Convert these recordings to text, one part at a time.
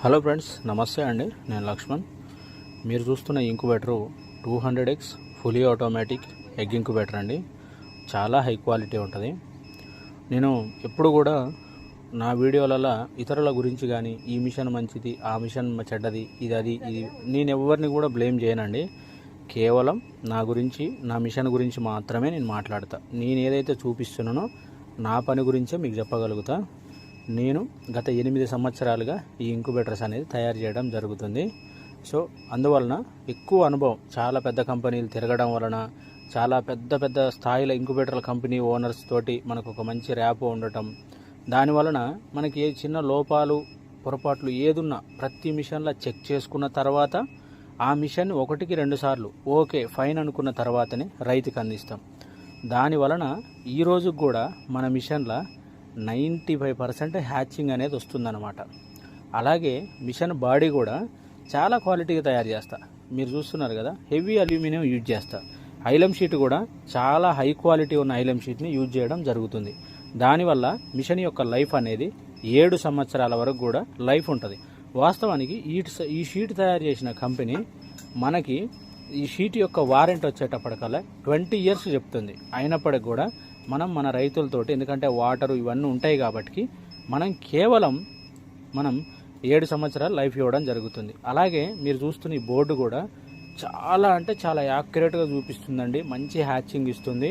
Hello friends, నమస్తే అండి. నేను లక్ష్మణ్. మీరు చూస్తున్న ఇంక్యుబేటరు 200X fully automatic egg incubator అండి. చాలా హై క్వాలిటీ ఉంటుంది. నేను ఎప్పుడు కూడా నా వీడియోలలో ఇతరుల గురించి కానీ ఈ మిషన్ మంచిది, ఆ మిషన్ చెడ్డది, ఇది నేను ఎవరిని కూడా బ్లేమ్ చేయనండి. కేవలం నా గురించి, నా మిషన్ గురించి మాత్రమే నేను మాట్లాడతా. నేను ఏదైతే చూపిస్తున్నానో నా పని గురించే మీకు చెప్పగలుగుతా. నేను గత 8 సంవత్సరాలుగా ఈ ఇంక్యుబేటర్స్ అనేది తయారు చేయడం జరుగుతుంది. సో అందువలన ఎక్కువ అనుభవం, చాలా పెద్ద కంపెనీలు తిరగడం వలన, చాలా పెద్ద స్థాయిలో ఇంక్యుబేటర్ల కంపెనీ ఓనర్స్ తోటి మనకు ఒక మంచి ర్యాప్ ఉండటం, దానివలన మనకి ఏ చిన్న లోపాలు, పొరపాట్లు ఏదున్నా ప్రతి మిషన్లో చెక్ చేసుకున్న తర్వాత ఆ మిషన్ 1-2 సార్లు ఓకే ఫైన్ అనుకున్న తర్వాతనే రైతుకు అందిస్తాం. దానివలన ఈరోజు కూడా మన మిషన్లో 95% హ్యాచింగ్ అనేది వస్తుందన్నమాట. అలాగే మిషన్ బాడీ కూడా చాలా క్వాలిటీగా తయారు చేస్తా. మీరు చూస్తున్నారు కదా, హెవీ అల్యూమినియం యూజ్ చేస్తా. ఐలం షీట్ కూడా చాలా హై క్వాలిటీ ఉన్న ఐలం షీట్ని యూజ్ చేయడం జరుగుతుంది. దానివల్ల మిషన్ యొక్క లైఫ్ అనేది 7 సంవత్సరాల వరకు కూడా లైఫ్ ఉంటుంది. వాస్తవానికి ఈ షీట్ తయారు చేసిన కంపెనీ మనకి ఈ షీట్ యొక్క వారంటీ వచ్చేటప్పటికల్లా 20 years చెప్తుంది. అయినప్పటికి కూడా మన రైతులతోటి, ఎందుకంటే వాటరు ఇవన్నీ ఉంటాయి కాబట్టి మనం 7 సంవత్సరాలు లైఫ్ ఇవ్వడం జరుగుతుంది. అలాగే మీరు చూస్తున్న ఈ బోర్డు కూడా చాలా యాక్యురేట్గా చూపిస్తుందండి. మంచి హ్యాచింగ్ ఇస్తుంది.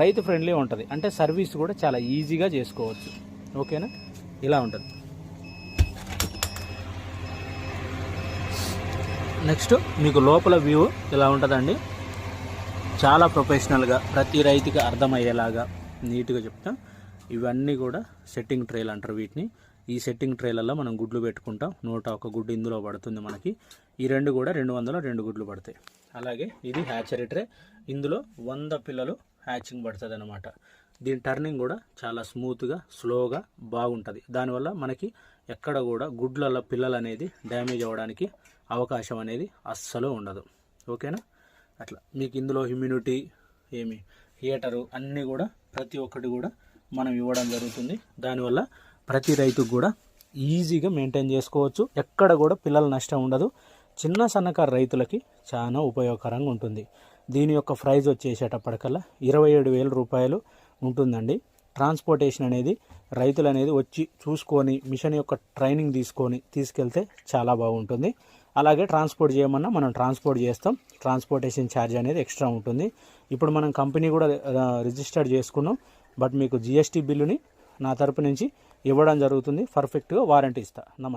రైతు ఫ్రెండ్లీ ఉంటుంది. అంటే సర్వీస్ కూడా చాలా ఈజీగా చేసుకోవచ్చు. ఓకేనా? ఇలా ఉంటుంది. నెక్స్ట్ మీకు లోపల వ్యూ ఇలా ఉంటుందండి. చాలా ప్రొఫెషనల్గా ప్రతి రైతుకి అర్థమయ్యేలాగా నీట్గా చెప్తాం. ఇవన్నీ కూడా సెట్టింగ్ ట్రేలు అంటారు వీటిని. ఈ సెట్టింగ్ ట్రేలలో మనం గుడ్లు పెట్టుకుంటాం. 101 గుడ్డు ఇందులో పడుతుంది మనకి. ఈ రెండు కూడా 202 గుడ్లు పడతాయి. అలాగే ఇది హ్యాచరీ ట్రే. ఇందులో 100 పిల్లలు హ్యాచింగ్ పడుతుంది అనమాట. దీని టర్నింగ్ కూడా చాలా స్మూత్గా, స్లోగా బాగుంటుంది. దానివల్ల మనకి ఎక్కడ కూడా గుడ్ల పిల్లలు అనేది డ్యామేజ్ అవ్వడానికి అవకాశం అనేది అస్సలు ఉండదు. ఓకేనా? అట్లా మీకు ఇందులో హ్యూమిడిటీ హీటరు అన్నీ కూడా ప్రతి ఒక్కటి కూడా మనం ఇవ్వడం జరుగుతుంది. దానివల్ల ప్రతి రైతుకు కూడా ఈజీగా మెయింటైన్ చేసుకోవచ్చు. ఎక్కడ కూడా పిల్లల నష్టం ఉండదు. చిన్న సన్నకారు రైతులకి చాలా ఉపయోగకరంగా ఉంటుంది. దీని యొక్క ప్రైస్ వచ్చేసేటప్పటికల్లా 27,000 రూపాయలు ఉంటుందండి. ట్రాన్స్పోర్టేషన్ అనేది రైతులు అనేది వచ్చి చూసుకొని మిషన్ యొక్క ట్రైనింగ్ తీసుకెళ్తే చాలా బాగుంటుంది. అలాగే ట్రాన్స్పోర్ట్ చేయమన్నా మనం ట్రాన్స్పోర్ట్ చేస్తాం. ట్రాన్స్పోర్టేషన్ ఛార్జ్ అనేది ఎక్స్ట్రా ఉంటుంది. ఇప్పుడు మనం కంపెనీ కూడా రిజిస్టర్ చేసుకున్నాం. బట్ మీకు GST బిల్లుని నా తరపు నుంచి ఇవ్వడం జరుగుతుంది. పర్ఫెక్ట్గా వారంటీ ఇస్తా. నమస్తే.